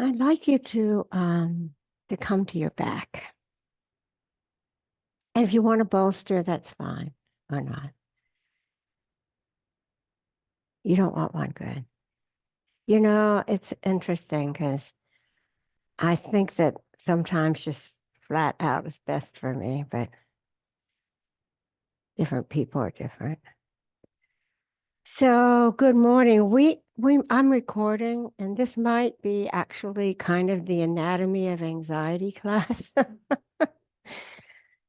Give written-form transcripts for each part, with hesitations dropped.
I'd like you to come to your back. And if you want to bolster, that's fine or not. You don't want one, good. You know, it's interesting because I think that sometimes just flat out is best for me, but different people are different. So, good morning. I'm recording, and this might be actually kind of the anatomy of anxiety class.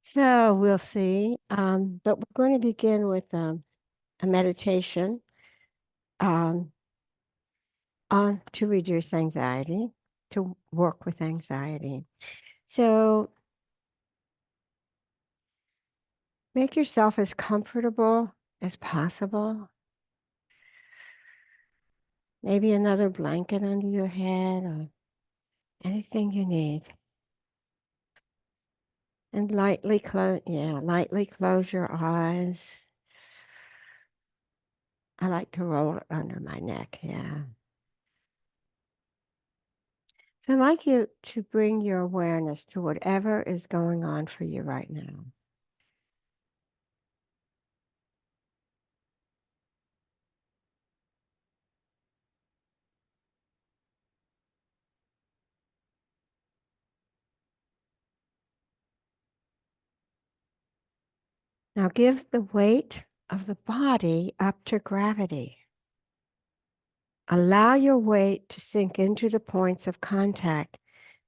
So we'll see. But we're going to begin with a meditation um, on to reduce anxiety, to work with anxiety. So make yourself as comfortable as possible. Maybe another blanket under your head or anything you need. And lightly close your eyes. I like to roll it under my neck, yeah. So I'd like you to bring your awareness to whatever is going on for you right now. Now give the weight of the body up to gravity. Allow your weight to sink into the points of contact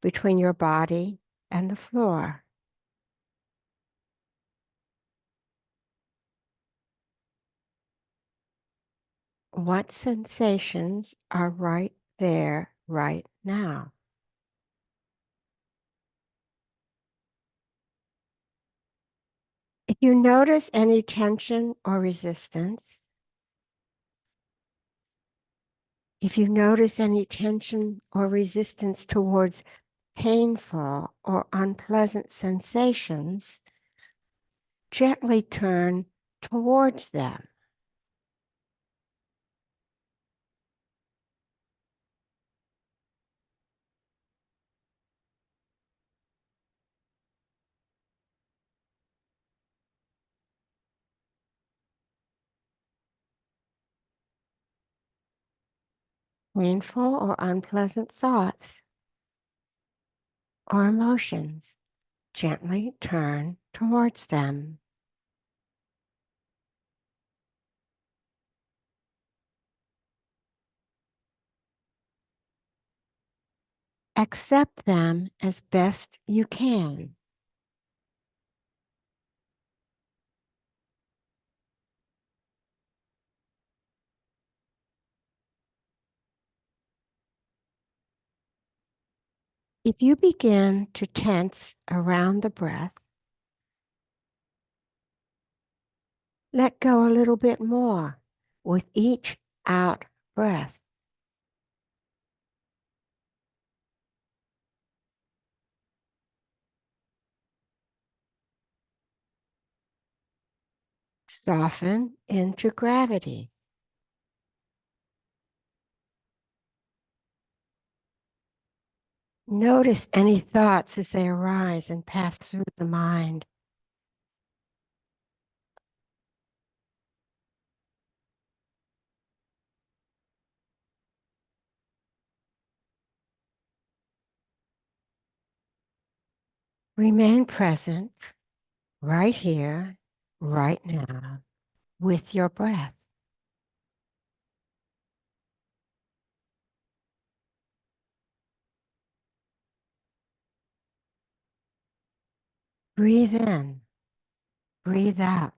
between your body and the floor. What sensations are right there, right now? If you notice any tension or resistance, if you notice any tension or resistance towards painful or unpleasant sensations, gently turn towards them. Painful or unpleasant thoughts or emotions, gently turn towards them. Accept them as best you can. If you begin to tense around the breath, let go a little bit more with each out breath. Soften into gravity. Notice any thoughts as they arise and pass through the mind. Remain present right here, right now, with your breath. Breathe in, breathe out.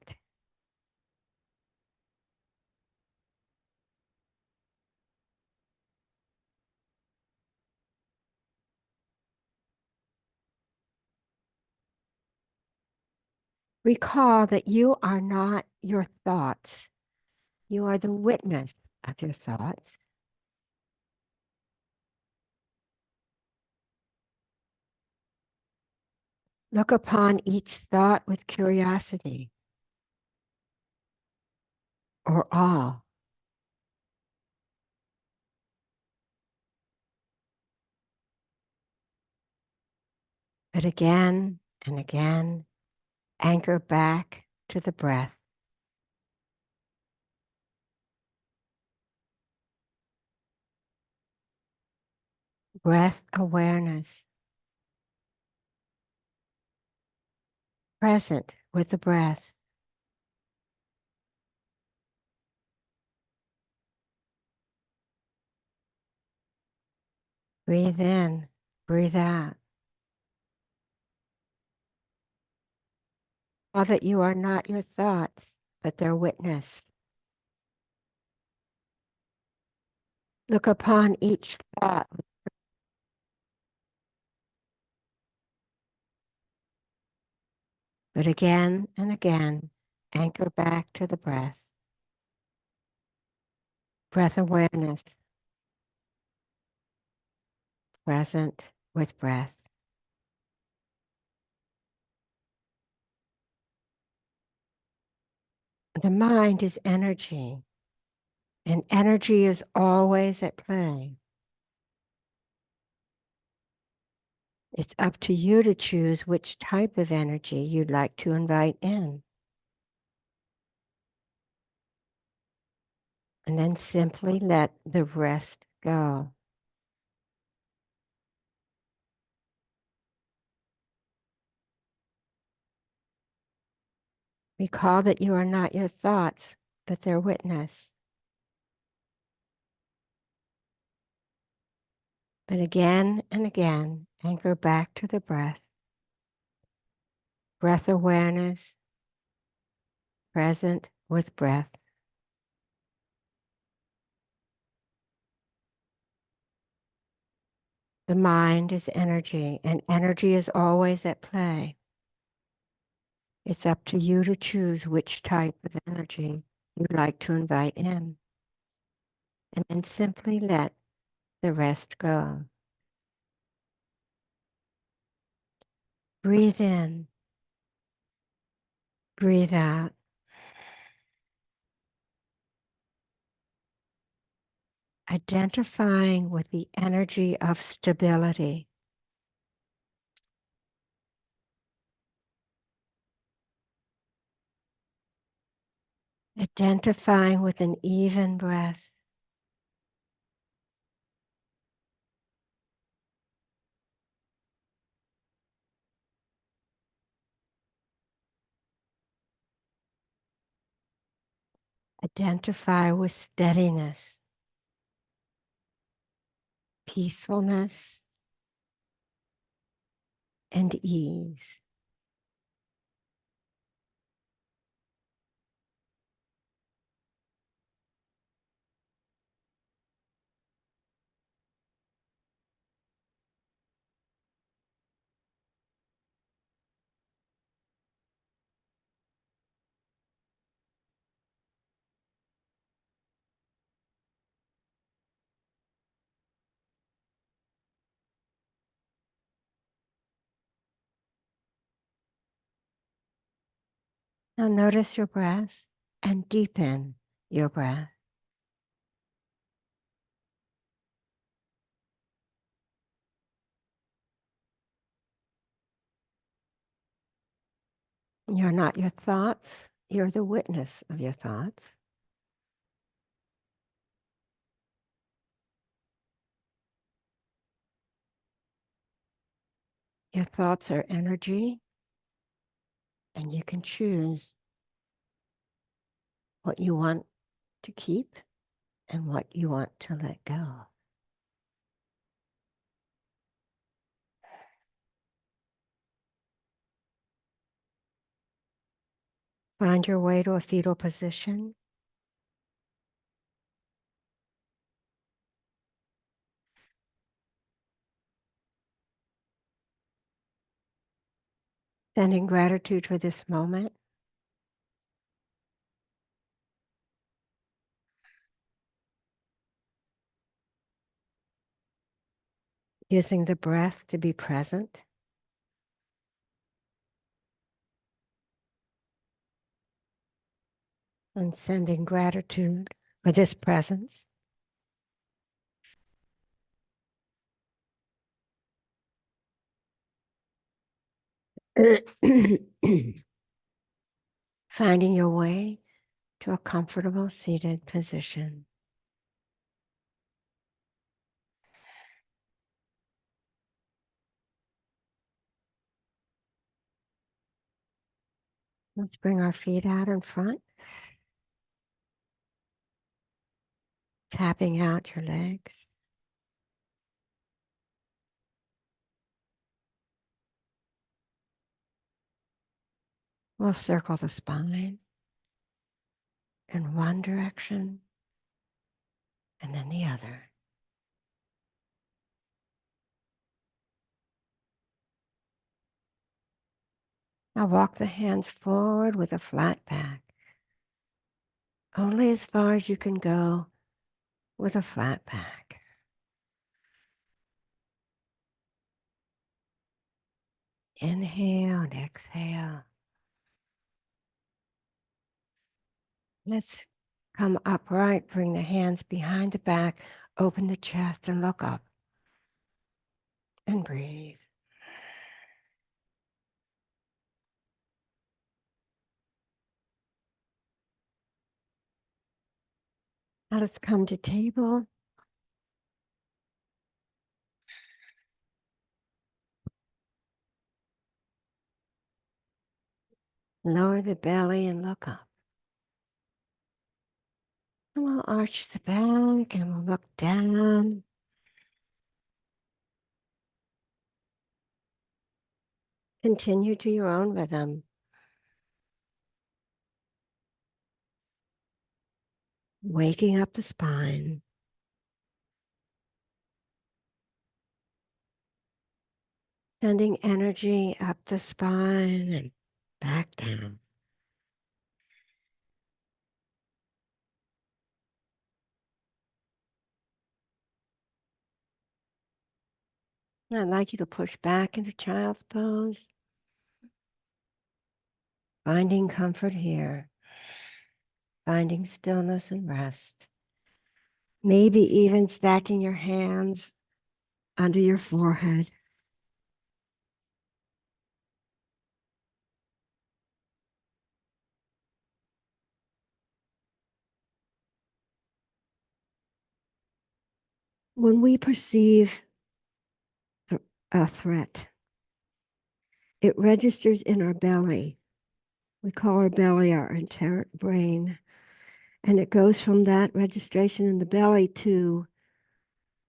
Recall that you are not your thoughts. You are the witness of your thoughts. Look upon each thought with curiosity or awe. But again and again, anchor back to the breath. Breath awareness, present with the breath. Breathe in, breathe out. Know that you are not your thoughts, but their witness. Look upon each thought. But again and again, anchor back to the breath. Breath awareness, present with breath. The mind is energy, and energy is always at play. It's up to you to choose which type of energy you'd like to invite in. And then simply let the rest go. Recall that you are not your thoughts, but their witness. But again and again, anchor back to the breath. Breath awareness, present with breath. The mind is energy, and energy is always at play. It's up to you to choose which type of energy you'd like to invite in. And then simply let the rest go. Breathe in, breathe out. Identifying with the energy of stability. Identifying with an even breath. Identify with steadiness, peacefulness, and ease. Now notice your breath and deepen your breath. You're not your thoughts, you're the witness of your thoughts. Your thoughts are energy, and you can choose what you want to keep and what you want to let go. Find your way to a fetal position. Sending gratitude for this moment. Using the breath to be present. And sending gratitude for this presence. Finding your way to a comfortable seated position. Let's bring our feet out in front, tapping out your legs. We'll circle the spine in one direction and then the other. Now walk the hands forward with a flat back, only as far as you can go with a flat back. Inhale and exhale. Let's come upright, bring the hands behind the back, open the chest and look up and breathe. Now let's come to table. Lower the belly and look up. And we'll arch the back and we'll look down. Continue to your own rhythm. Waking up the spine. Sending energy up the spine and back down. I'd like you to push back into child's pose. Finding comfort here. Finding stillness and rest. Maybe even stacking your hands under your forehead. When we perceive a threat, it registers in our belly. We call our belly our enteric brain. And it goes from that registration in the belly to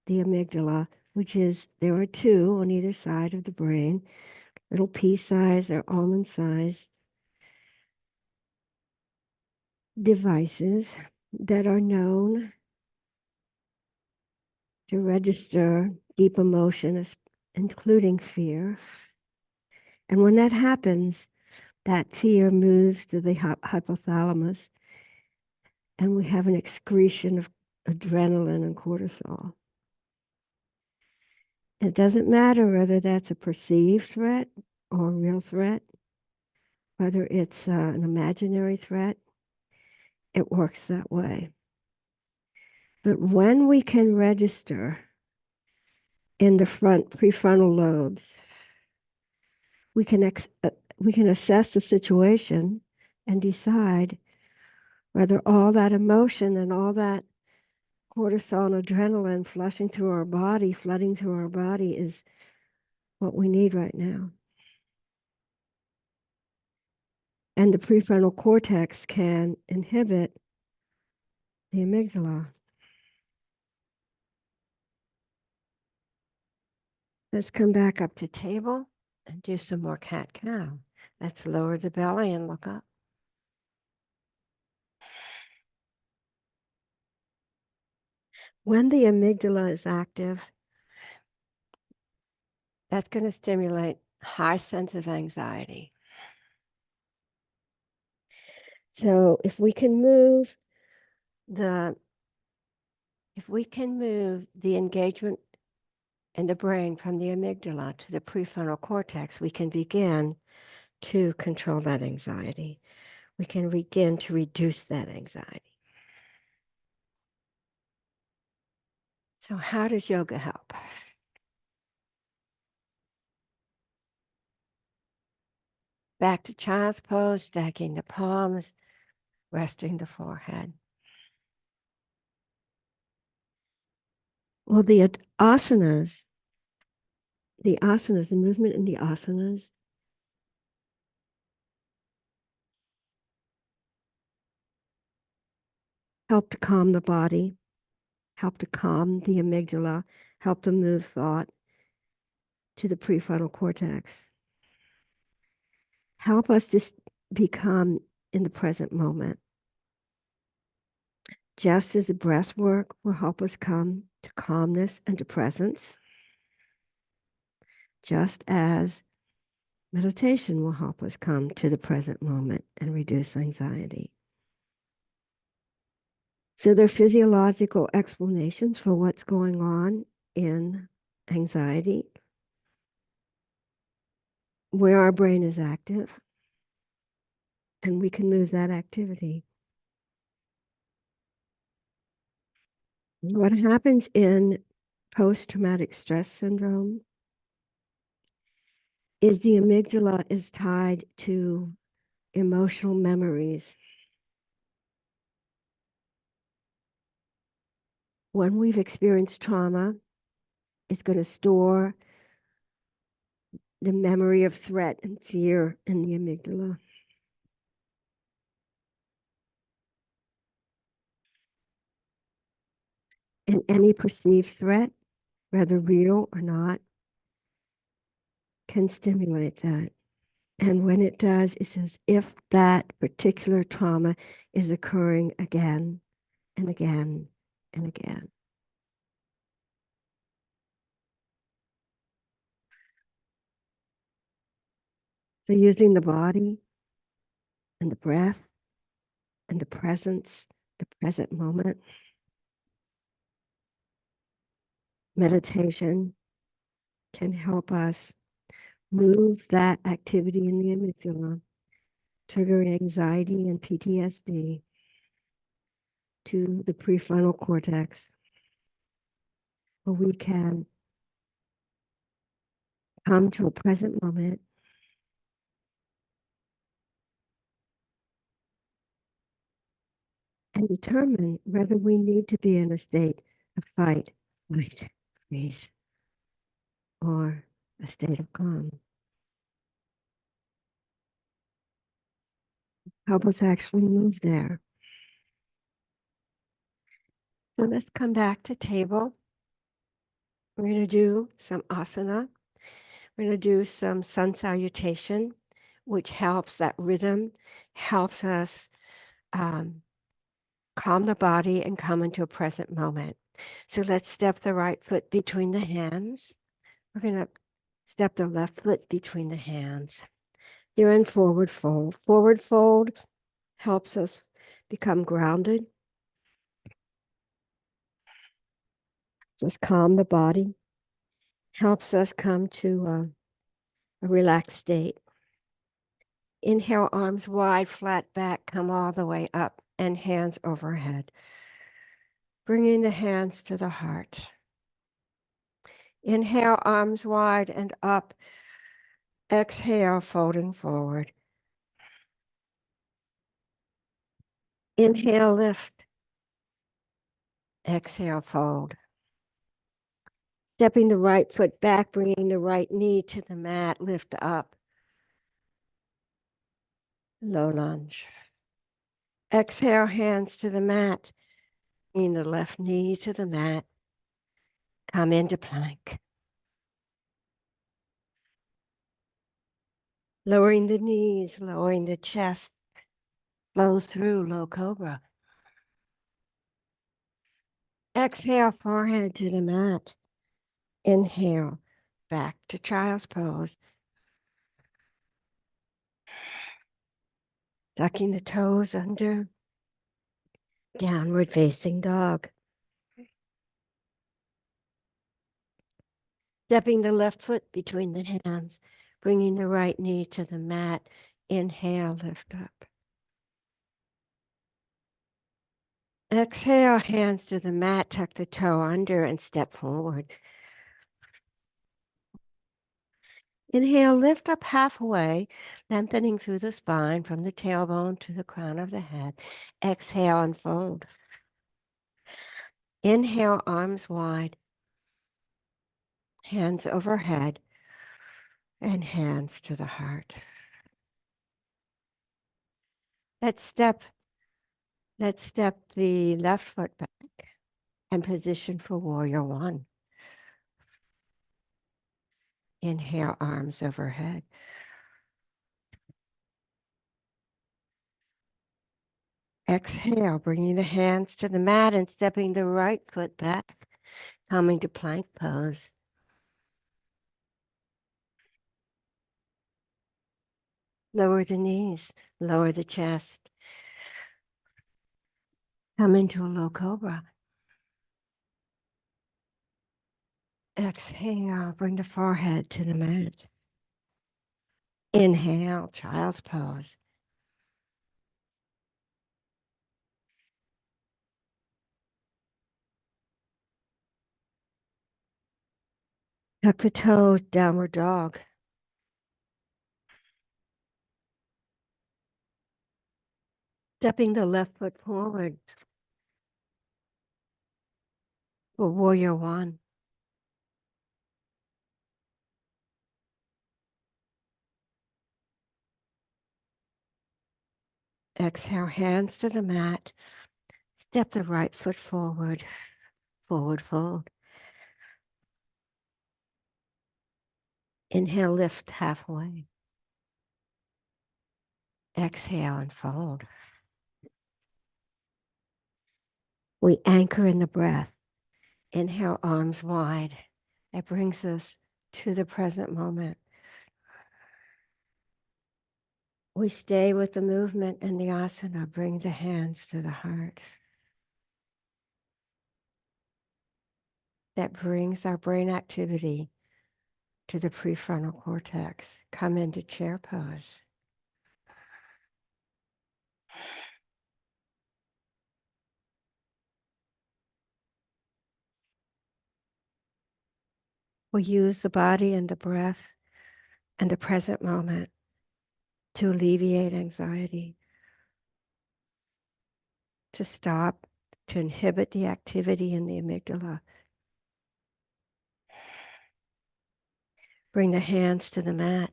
the amygdala, which is, there are two on either side of the brain, little pea-sized or almond-sized devices that are known to register deep emotion, including fear. And when that happens, that fear moves to the hypothalamus, and we have an excretion of adrenaline and cortisol. It doesn't matter whether that's a perceived threat or a real threat, whether it's an imaginary threat, it works that way. But when we can register in the front prefrontal lobes, we can assess the situation and decide whether all that emotion and all that cortisol and adrenaline flushing through our body, flooding through our body is what we need right now. And the prefrontal cortex can inhibit the amygdala. Let's come back up to table and do some more cat-cow. Let's lower the belly and look up. When the amygdala is active, that's going to stimulate high sense of anxiety. So if we can move the engagement in the brain from the amygdala to the prefrontal cortex, we can begin to control that anxiety. We can begin to reduce that anxiety. So how does yoga help? back to child's pose, stacking the palms, resting the forehead. Well, the asanas, the movement in the asanas help to calm the body, help to calm the amygdala, help to move thought to the prefrontal cortex. Help us to become in the present moment. Just as the breath work will help us come to calmness and to presence, just as meditation will help us come to the present moment and reduce anxiety. So there are physiological explanations for what's going on in anxiety, where our brain is active, and we can move that activity. What happens in post-traumatic stress syndrome is the amygdala is tied to emotional memories. When we've experienced trauma, it's going to store the memory of threat and fear in the amygdala. And any perceived threat, whether real or not, can stimulate that. And when it does, it's as if that particular trauma is occurring again and again and again. So using the body and the breath and the presence, the present moment, meditation can help us move that activity in the amygdala, triggering anxiety and PTSD, to the prefrontal cortex, where we can come to a present moment and determine whether we need to be in a state of fight, flight, freeze, or a state of calm. Help us actually move there. So let's come back to table. We're going to do some asana. We're going to do some sun salutation, which helps that rhythm, helps us calm the body and come into a present moment. So let's step the right foot between the hands. We're going to step the left foot between the hands. You're in forward fold. Forward fold helps us become grounded. Just calm the body. Helps us come to a relaxed state. Inhale, arms wide, flat back, come all the way up, and hands overhead. Bringing the hands to the heart. Inhale, arms wide and up. Exhale, folding forward. Inhale, lift. Exhale, fold. Stepping the right foot back, bringing the right knee to the mat, lift up. Low lunge. Exhale, hands to the mat. Bringing the left knee to the mat. Come into plank. Lowering the knees, lowering the chest. Flow through low cobra. Exhale, forehead to the mat. Inhale, back to child's pose. Tucking the toes under. Downward facing dog. Stepping the left foot between the hands, bringing the right knee to the mat. Inhale, lift up. Exhale, hands to the mat, tuck the toe under and step forward. Inhale, lift up halfway, lengthening through the spine from the tailbone to the crown of the head. Exhale, unfold. Inhale, arms wide, hands overhead, and hands to the heart. Let's step the left foot back and position for warrior one. Inhale, arms overhead. Exhale, bringing the hands to the mat and stepping the right foot back, coming to plank pose. Lower the knees, lower the chest. Come into a low cobra. Exhale, bring the forehead to the mat. Inhale, child's pose. Tuck the toes, downward dog. Stepping the left foot forward for warrior one. Exhale, hands to the mat. Step the right foot forward, forward fold. Inhale, lift halfway. Exhale and fold. We anchor in the breath. Inhale, arms wide. That brings us to the present moment. We stay with the movement and the asana. Bring the hands to the heart. That brings our brain activity to the prefrontal cortex. Come into chair pose. We use the body and the breath and the present moment to alleviate anxiety, to stop, to inhibit the activity in the amygdala. Bring the hands to the mat.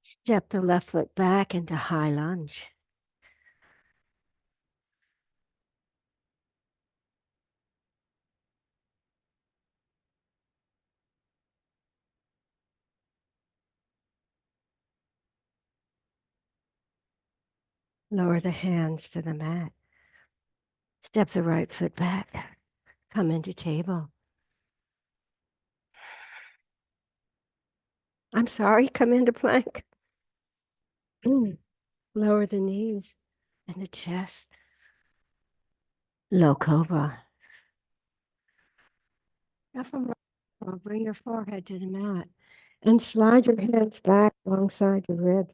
Step the left foot back into high lunge. Lower the hands to the mat. Step the right foot back. Come into table. I'm sorry, come into plank. Lower the knees and the chest. Low cobra. Now from right, bring your forehead to the mat and slide your hands back alongside your rib.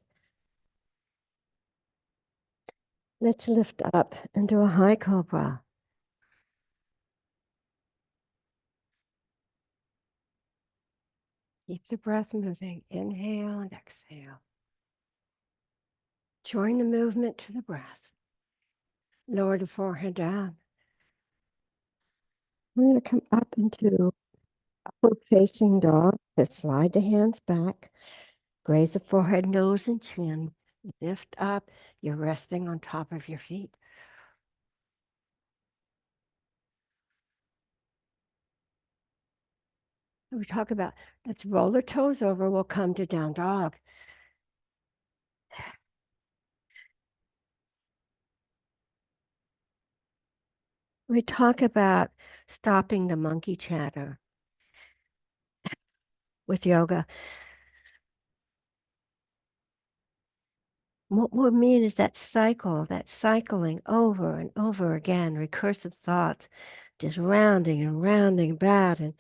Let's lift up into a high cobra. Keep the breath moving. Inhale and exhale. Join the movement to the breath. Lower the forehead down. We're going to come up into upward facing dog. Just slide the hands back. Graze the forehead, nose, and chin. Lift up. You're resting on top of your feet. We talk about, let's roll the toes over. We'll come to down dog. We talk about stopping the monkey chatter with yoga. What we mean is that cycle, that cycling over and over again, recursive thoughts, just rounding and rounding about and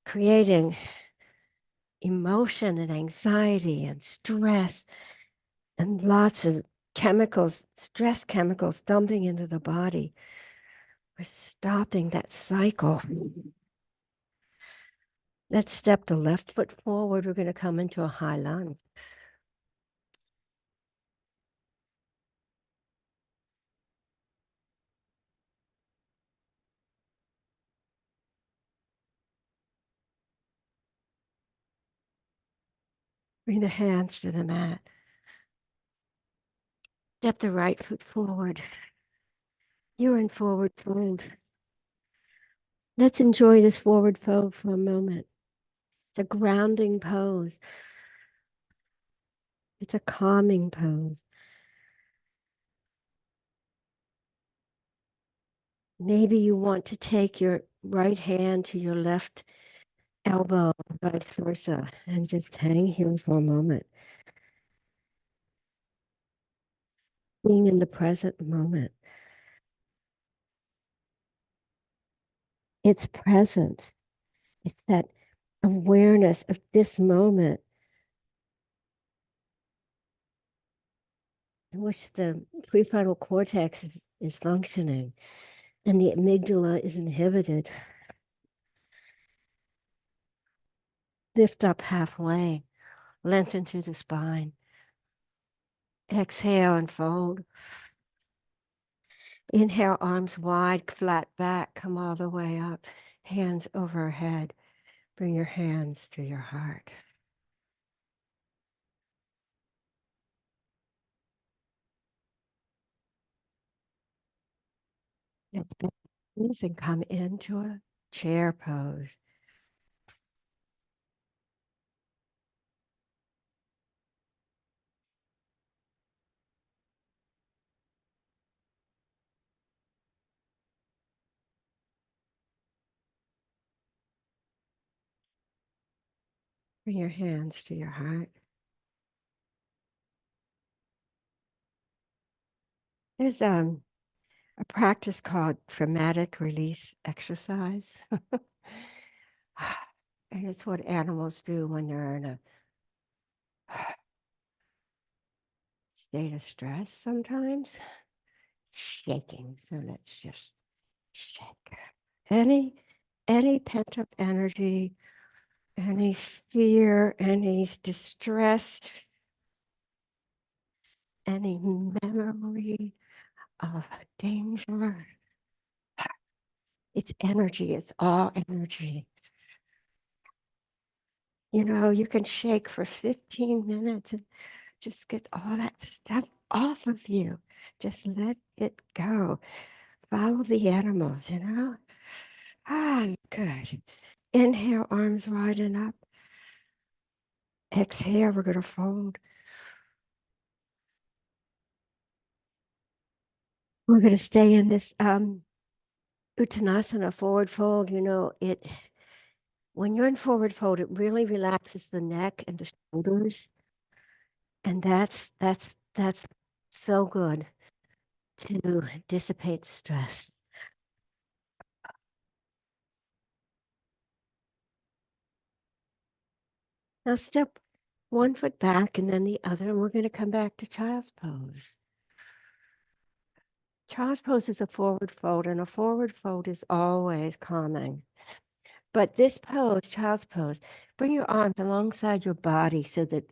creating emotion and anxiety and stress and lots of chemicals, stress chemicals dumping into the body. We're stopping that cycle. Let's step the left foot forward. We're going to come into a high lunge. Bring the hands to the mat. Step the right foot forward. You're in forward fold. Let's enjoy this forward fold for a moment. It's a grounding pose. It's a calming pose. Maybe you want to take your right hand to your left elbow, vice versa, and just hang here for a moment. Being in the present moment. It's present. It's that awareness of this moment in which the prefrontal cortex is functioning and the amygdala is inhibited. Lift up halfway, lengthen through the spine. Exhale and fold. Inhale, arms wide, flat back, come all the way up. Hands overhead. Bring your hands to your heart. And come into a chair pose. Bring your hands to your heart. There's a practice called traumatic release exercise. And it's what animals do when they're in a state of stress sometimes. Shaking. So let's just shake. Any pent-up energy, any fear, any distress, any memory of danger. It's energy. It's all energy. You know, you can shake for 15 minutes and just get all that stuff off of you. Just let it go. Follow the animals, you know? Ah, good. Inhale, arms widen up. Exhale, we're going to fold. We're going to stay in this Uttanasana, forward fold. You know, when you're in forward fold, it really relaxes the neck and the shoulders. And that's so good to dissipate stress. Now step one foot back and then the other, and we're going to come back to child's pose. Child's pose is a forward fold, and a forward fold is always calming. But this pose, child's pose, bring your arms alongside your body so that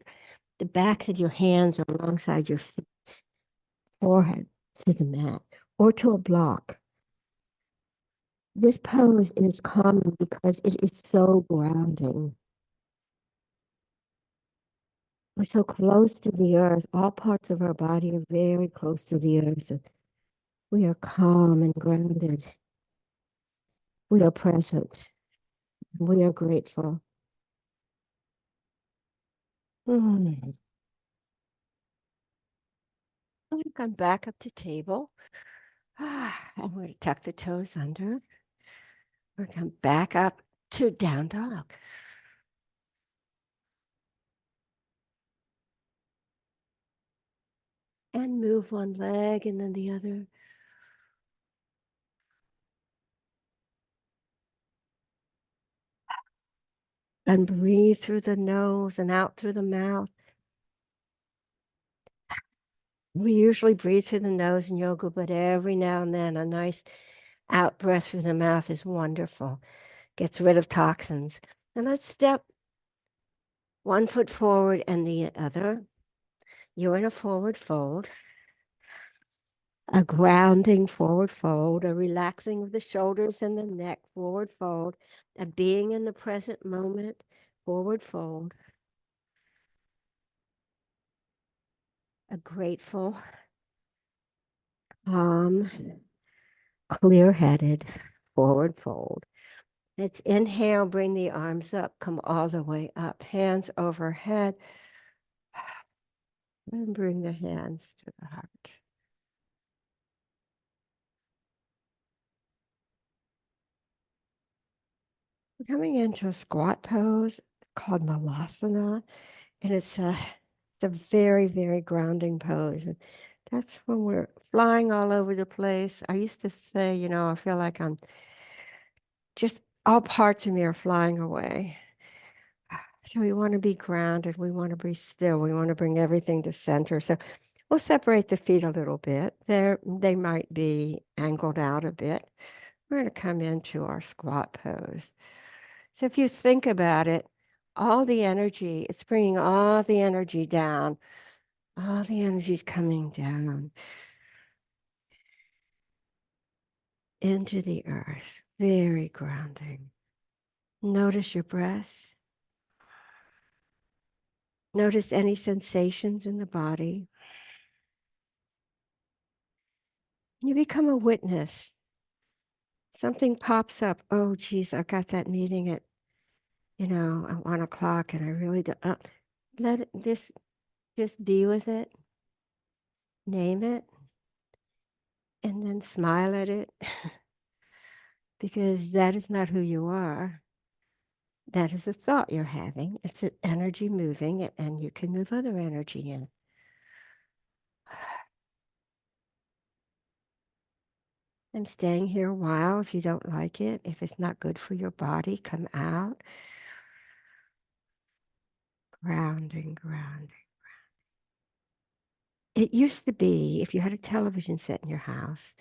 the backs of your hands are alongside your feet, forehead to the mat or to a block. This pose is calming because it is so grounding. We're so close to the earth. All parts of our body are very close to the earth. We are calm and grounded. We are present. We are grateful. Mm. I'm going to come back up to table. I'm going to tuck the toes under. We're going to come back up to down dog. And move one leg and then the other. And breathe through the nose and out through the mouth. We usually breathe through the nose in yoga, but every now and then a nice out breath through the mouth is wonderful. Gets rid of toxins. And let's step one foot forward and the other. You're in a forward fold, a grounding forward fold, a relaxing of the shoulders and the neck forward fold, a being in the present moment forward fold, a grateful, calm, clear-headed forward fold. Let's inhale, bring the arms up, come all the way up, hands overhead, and bring the hands to the heart. We're coming into a squat pose called Malasana, and it's a very, very grounding pose. And that's when we're flying all over the place. I used to say, I feel like I'm just all parts of me are flying away. So we want to be grounded. We want to be still. We want to bring everything to center. So we'll separate the feet a little bit. They might be angled out a bit. We're going to come into our squat pose. So if you think about it, all the energy, it's bringing all the energy down. All the energy is coming down into the earth. Very grounding. Notice your breath. Notice any sensations in the body. You become a witness. Something pops up. Oh, geez, I've got that meeting at 1 o'clock, and I really don't. Let it, this just be with it. Name it, and then smile at it, because that is not who you are. That is a thought you're having. It's an energy moving, and you can move other energy in. I'm staying here a while. If you don't like it, if it's not good for your body, come out. Grounding, grounding. It used to be, if you had a television set in your house,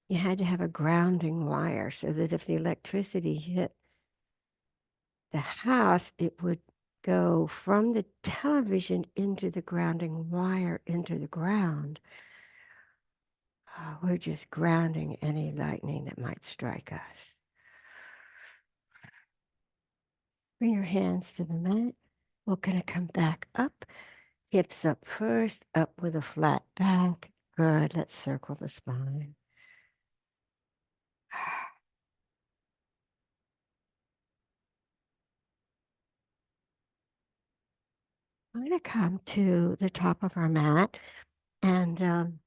you had to have a grounding wire so that if the electricity hit the house, it would go from the television into the grounding wire into the ground. We're just grounding any lightning that might strike us. Bring your hands to the mat. We're going to come back up. Hips up first, up with a flat back. Good. Let's circle the spine. I'm going to come to the top of our mat, and I'm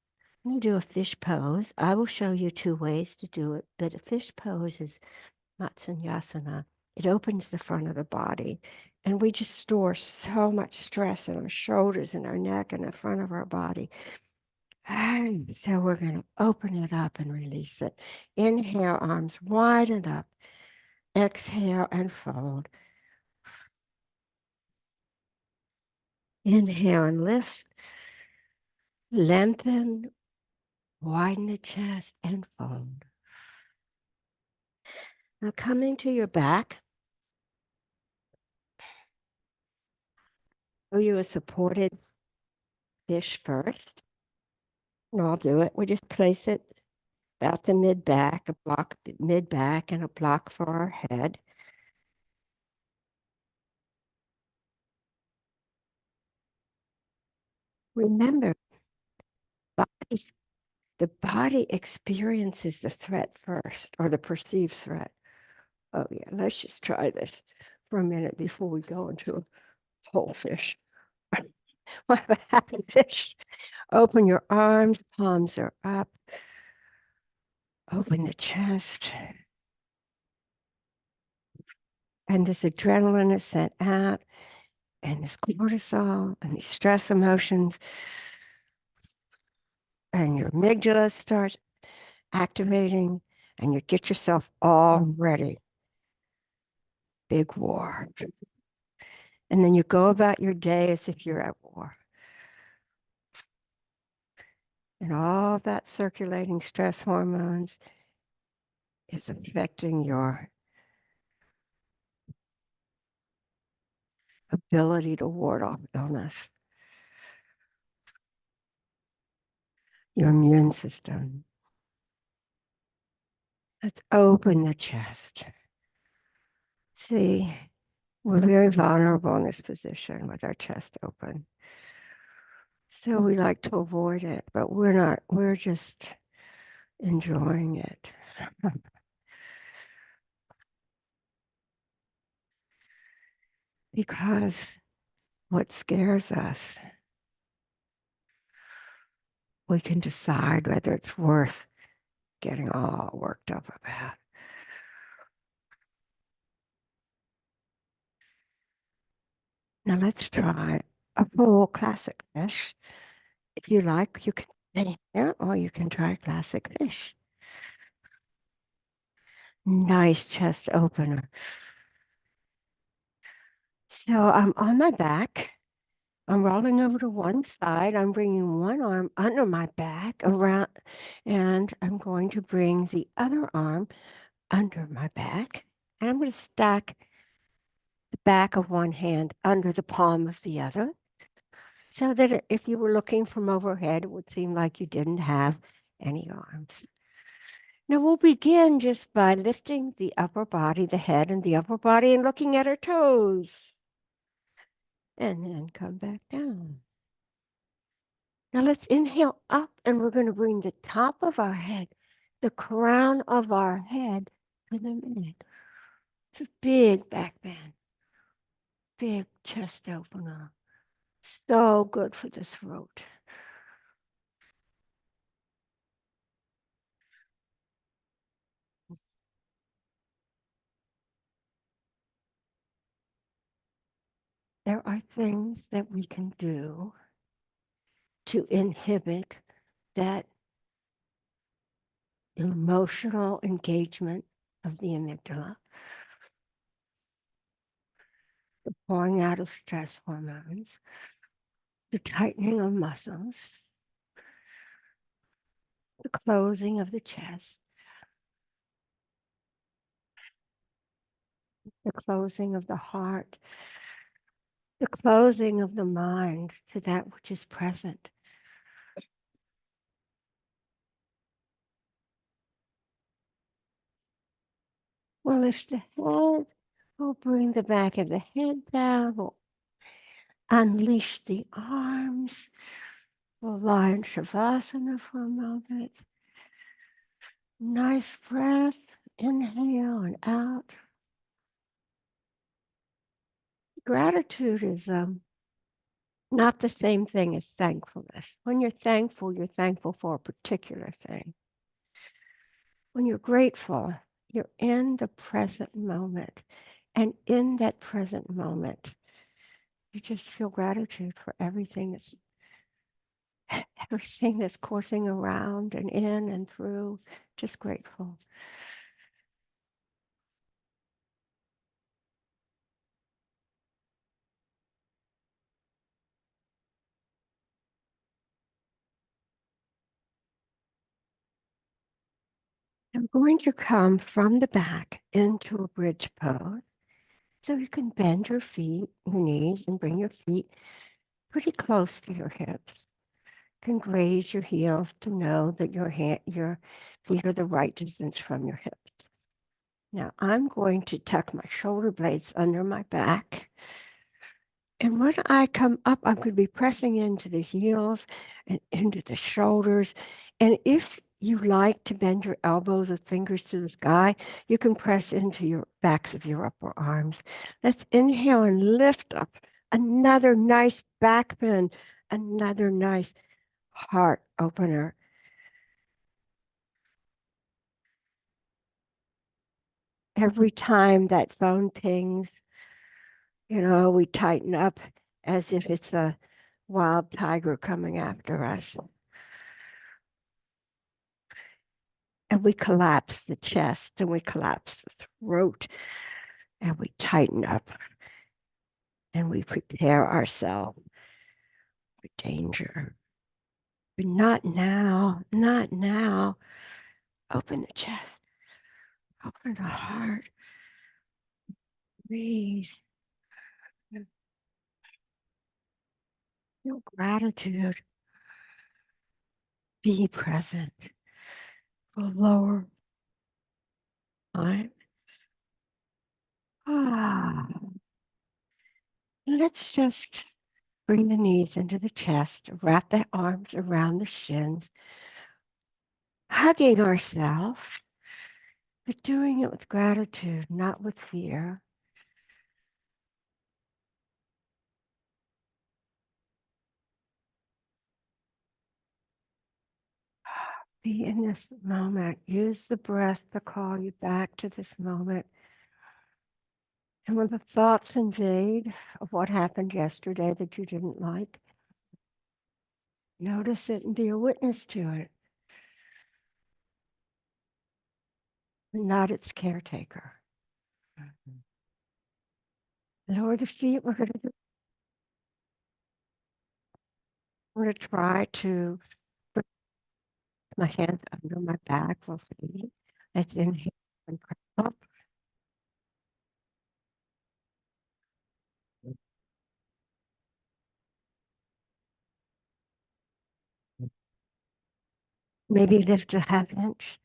going to do a fish pose. I will show you two ways to do it, but a fish pose is Matsunyasana. It opens the front of the body, and we just store so much stress in our shoulders and our neck and the front of our body. So we're going to open it up and release it. Inhale, arms widen up. Exhale and fold. Inhale and lift. Lengthen, widen the chest and fold. Now coming to your back. Show you a supported fish first. And I'll do it. We just place it about the mid-back, a block mid-back and a block for our head. Remember, body, the body experiences the threat first, or the perceived threat. Oh yeah, let's just try this for a minute before we go into a whole fish. What about happy fish? Open your arms, palms are up. Open the chest. And this adrenaline is sent out, and this cortisol and these stress emotions, and your amygdala starts activating, and you get yourself all ready. Big war. And then you go about your day as if you're at war. And all that circulating stress hormones is affecting your ability to ward off illness, your immune system. Let's open the chest. See, we're very vulnerable in this position with our chest open. So we like to avoid it, but we're not, we're just enjoying it. Because what scares us, we can decide whether it's worth getting all worked up about. Now let's try a full classic fish. If you like, you can stay here or you can try classic fish. Nice chest opener. So I'm on my back. I'm rolling over to one side. I'm bringing one arm under my back around, and I'm going to bring the other arm under my back. And I'm going to stack the back of one hand under the palm of the other so that if you were looking from overhead, it would seem like you didn't have any arms. Now we'll begin just by lifting the upper body, the head and the upper body, and looking at our toes. And then come back down. Now let's inhale up, and we're going to bring the top of our head, the crown of our head, to the mid. It's a big back bend, big chest opener. So good for the throat. There are things that we can do to inhibit that emotional engagement of the amygdala, the pouring out of stress hormones, the tightening of muscles, the closing of the chest, the closing of the heart, the closing of the mind to that which is present. We'll lift the head, we'll bring the back of the head down, we'll unleash the arms, we'll lie in Shavasana for a moment. Nice breath, inhale and out. Gratitude is not the same thing as thankfulness. When you're thankful for a particular thing. When you're grateful, you're in the present moment. And in that present moment, you just feel gratitude for everything that's coursing around and in and through, just grateful. I'm going to come from the back into a bridge pose. So you can bend your feet, your knees, and bring your feet pretty close to your hips. You can raise your heels to know that your feet are the right distance from your hips. Now I'm going to tuck my shoulder blades under my back. And when I come up, I'm going to be pressing into the heels and into the shoulders. And if you like to bend your elbows with fingers to the sky, you can press into your backs of your upper arms. Let's inhale and lift up. Another nice back bend, another nice heart opener. Every time that phone pings, we tighten up as if it's a wild tiger coming after us. And we collapse the chest and we collapse the throat and we tighten up and we prepare ourselves for danger. But not now, not now. Open the chest, open the heart, breathe. Feel gratitude. Be present for lower time. Ah, let's just bring the knees into the chest, wrap the arms around the shins, hugging ourselves, but doing it with gratitude, not with fear. Be in this moment. Use the breath to call you back to this moment. And when the thoughts invade of what happened yesterday that you didn't like, notice it and be a witness to it, not its caretaker. Lower the feet. We're going to try to put my hands under my back. We'll see. Let's inhale and crack up. Maybe lift a half inch.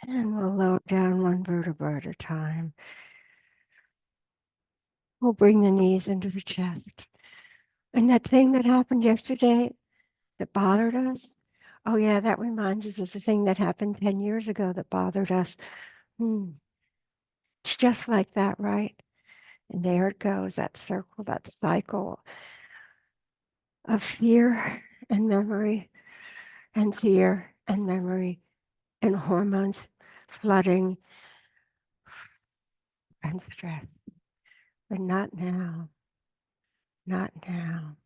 And we'll lower down one vertebra at a time. We'll bring the knees into the chest. And that thing that happened yesterday that bothered us, oh yeah, that reminds us of the thing that happened 10 years ago that bothered us. It's just like that, right? And there it goes, that circle, that cycle of fear and memory and fear and memory and hormones flooding and stress. But not now, not now.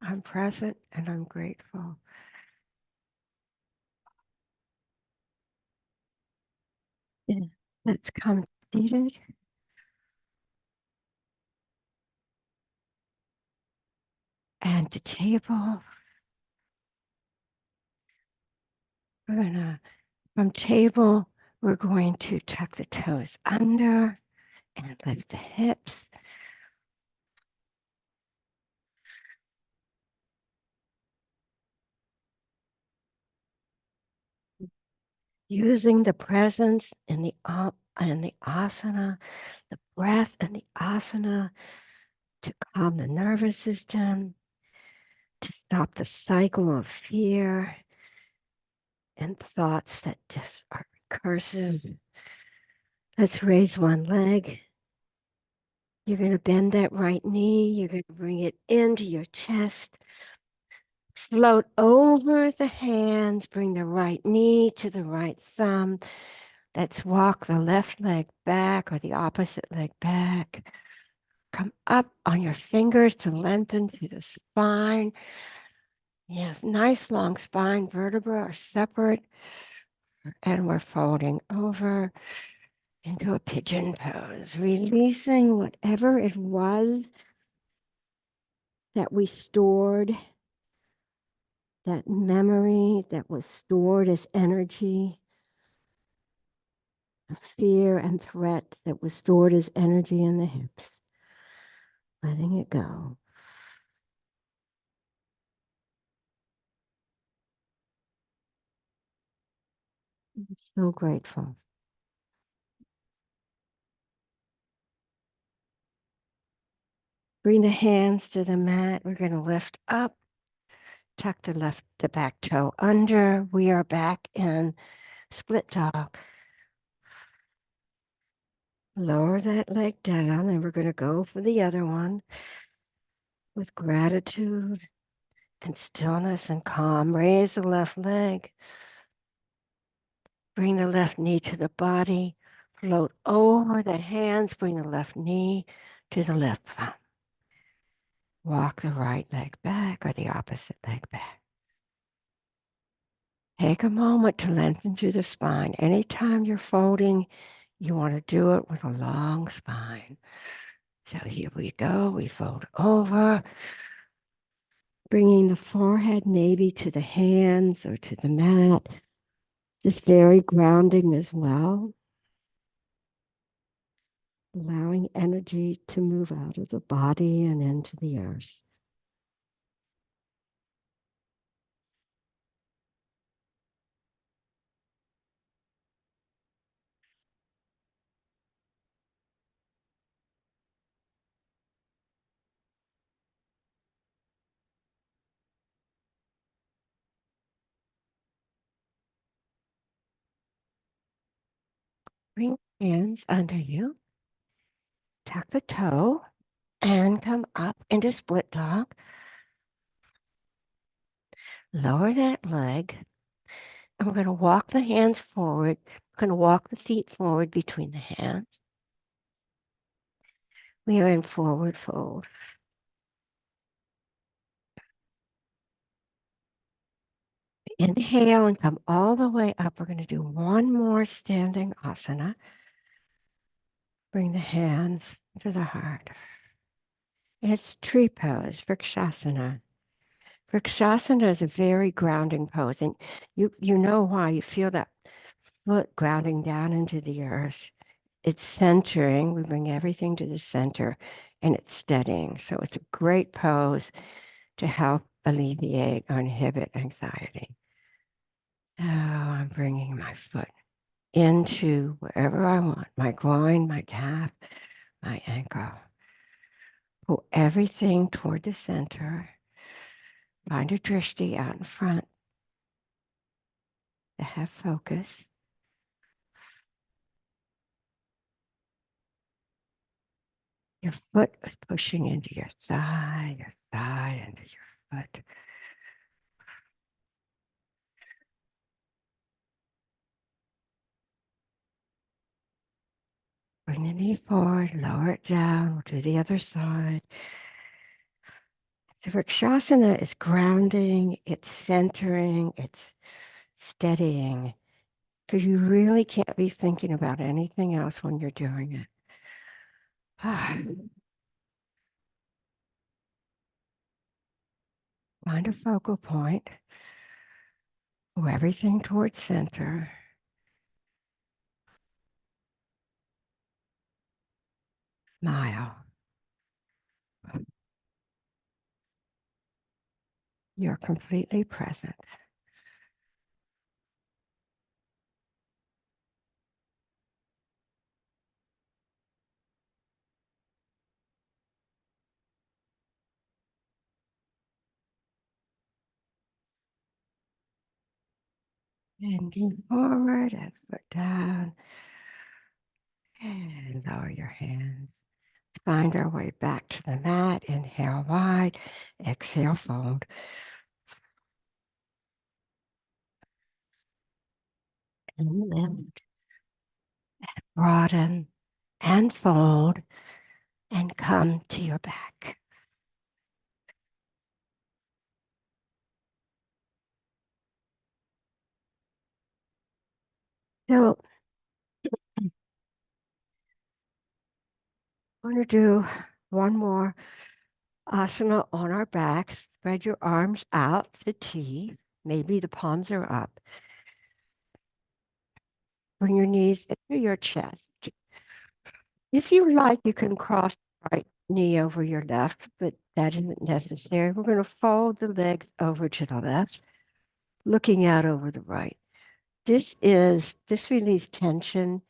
I'm present and I'm grateful. Yeah. Let's come seated. And the table, we're gonna, from table, we're going to tuck the toes under and lift the hips. Using the presence in the asana, the breath and the asana to calm the nervous system, to stop the cycle of fear and thoughts that just are recursive. Let's raise one leg. You're going to bend that right knee. You're going to bring it into your chest. Float over the hands. Bring the right knee to the right thumb. Let's walk the left leg back or the opposite leg back. Come up on your fingers to lengthen through the spine. Yes, nice long spine. Vertebrae are separate. And we're folding over into a pigeon pose, releasing whatever it was that we stored, that memory that was stored as energy, the fear and threat that was stored as energy in the hips. Letting it go. I'm so grateful. Bring the hands to the mat. We're going to lift up, tuck the back toe under. We are back in split dog. Lower that leg down, and we're going to go for the other one with gratitude and stillness and calm. Raise the left leg. Bring the left knee to the body. Float over the hands. Bring the left knee to the left thumb. Walk the right leg back or the opposite leg back. Take a moment to lengthen through the spine. Anytime you're folding, you want to do it with a long spine. So here we go. We fold over, bringing the forehead maybe to the hands or to the mat. This very grounding as well. allowing energy to move out of the body and into the earth. Bring hands under you, tuck the toe, and come up into split dog. Lower that leg. And we're going to walk the hands forward. We're going to walk the feet forward between the hands. We are in forward fold. Inhale and come all the way up. We're going to do one more standing asana. Bring the hands to the heart. And it's tree pose, Vrikshasana. Vrikshasana is a very grounding pose. And you know why. You feel that foot grounding down into the earth. It's centering. We bring everything to the center and it's steadying. So it's a great pose to help alleviate or inhibit anxiety. Now I'm bringing my foot into wherever I want, my groin, my calf, my ankle. Pull everything toward the center. Find a drishti out in front to have focus. Your foot is pushing into your thigh into your foot. Bring the knee forward, lower it down, we'll do the other side. So Vrikshasana is grounding, it's centering, it's steadying. Because you really can't be thinking about anything else when you're doing it. Find a focal point. Pull everything towards center. Smile. You're completely present. Bending forward and foot down. And lower your hands. Find our way back to the mat. Inhale wide. Exhale fold. And lift. Broaden and fold. And come to your back. So we're going to do one more asana on our backs. Spread your arms out to T. Maybe the palms are up. Bring your knees into your chest. If you like, you can cross the right knee over your left, but that isn't necessary. We're going to fold the legs over to the left, looking out over the right. This relieves tension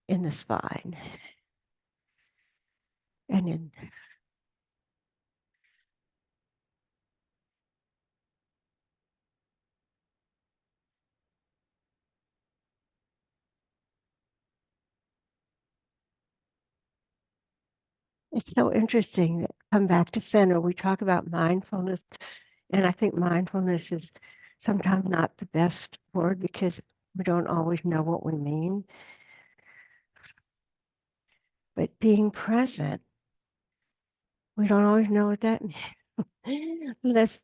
in the spine and in. It's so interesting that come back to center. We talk about mindfulness, and I think mindfulness is sometimes not the best word because we don't always know what we mean. But being present, we don't always know what that means. Let's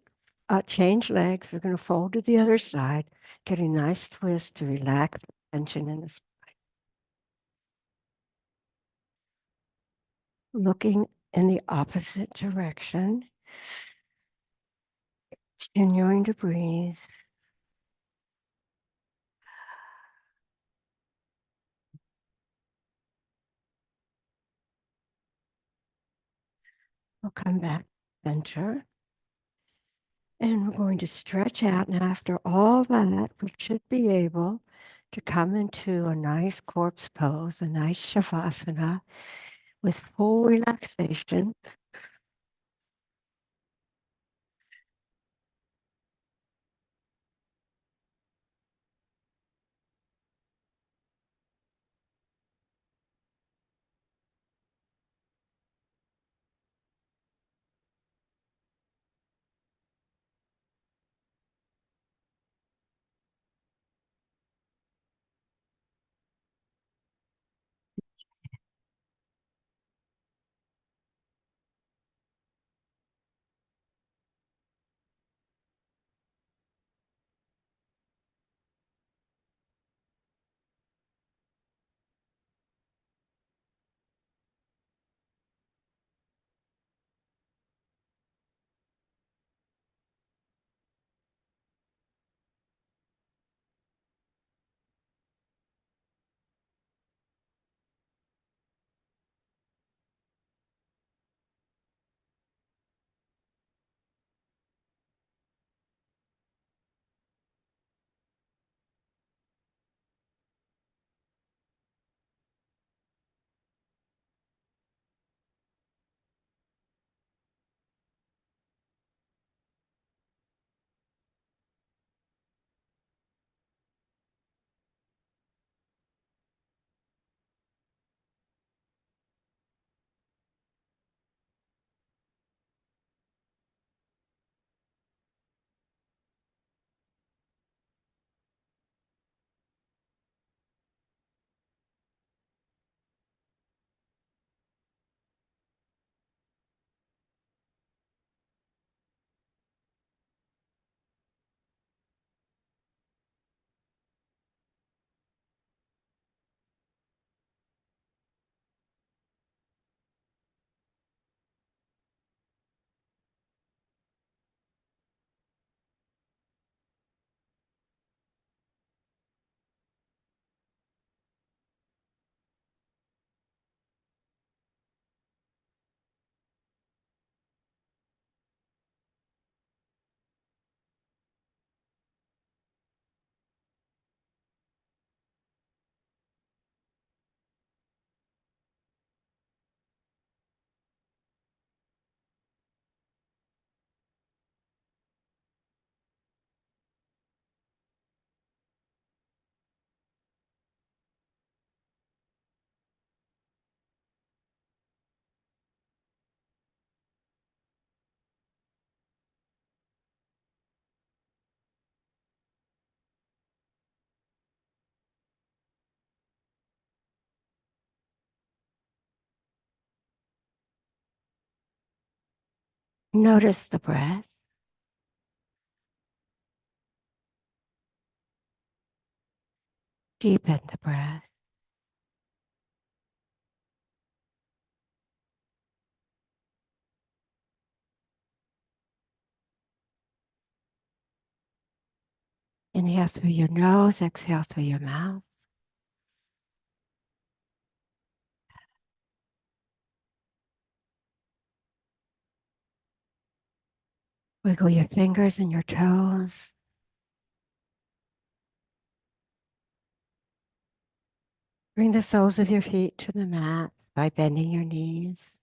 change legs. We're going to fold to the other side, get a nice twist to relax the tension in the spine. Looking in the opposite direction, continuing to breathe. We'll come back center. And we're going to stretch out. Now, after all that, we should be able to come into a nice corpse pose, a nice shavasana with full relaxation. Notice the breath. Deepen the breath. Inhale through your nose, exhale through your mouth. Wiggle your fingers and your toes. Bring the soles of your feet to the mat by bending your knees.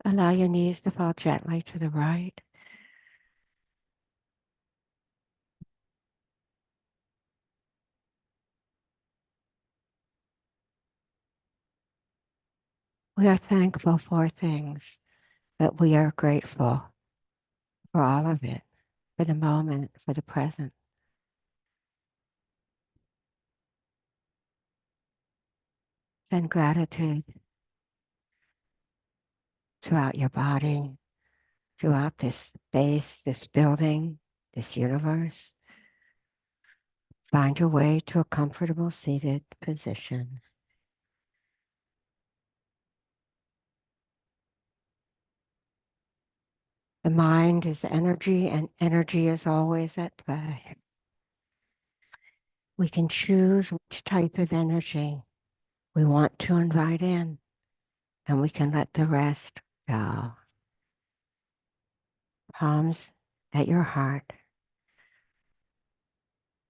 Allow your knees to fall gently to the right. We are thankful for things, but we are grateful for all of it, for the moment, for the present. Send gratitude throughout your body, throughout this space, this building, this universe. Find your way to a comfortable seated position. The mind is energy, and energy is always at play. We can choose which type of energy we want to invite in, and we can let the rest go. Palms at your heart.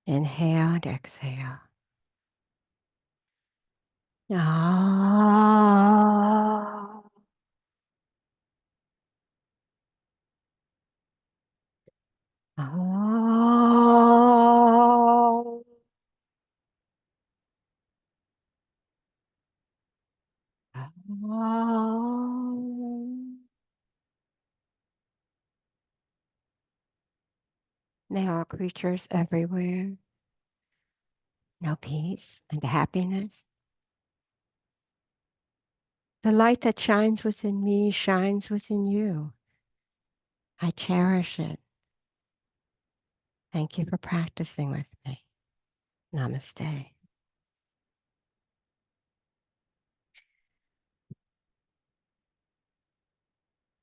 Inhale and exhale. Ah. Ah. Ah. May all creatures everywhere know peace and happiness. The light that shines within me shines within you. I cherish it. Thank you for practicing with me. Namaste.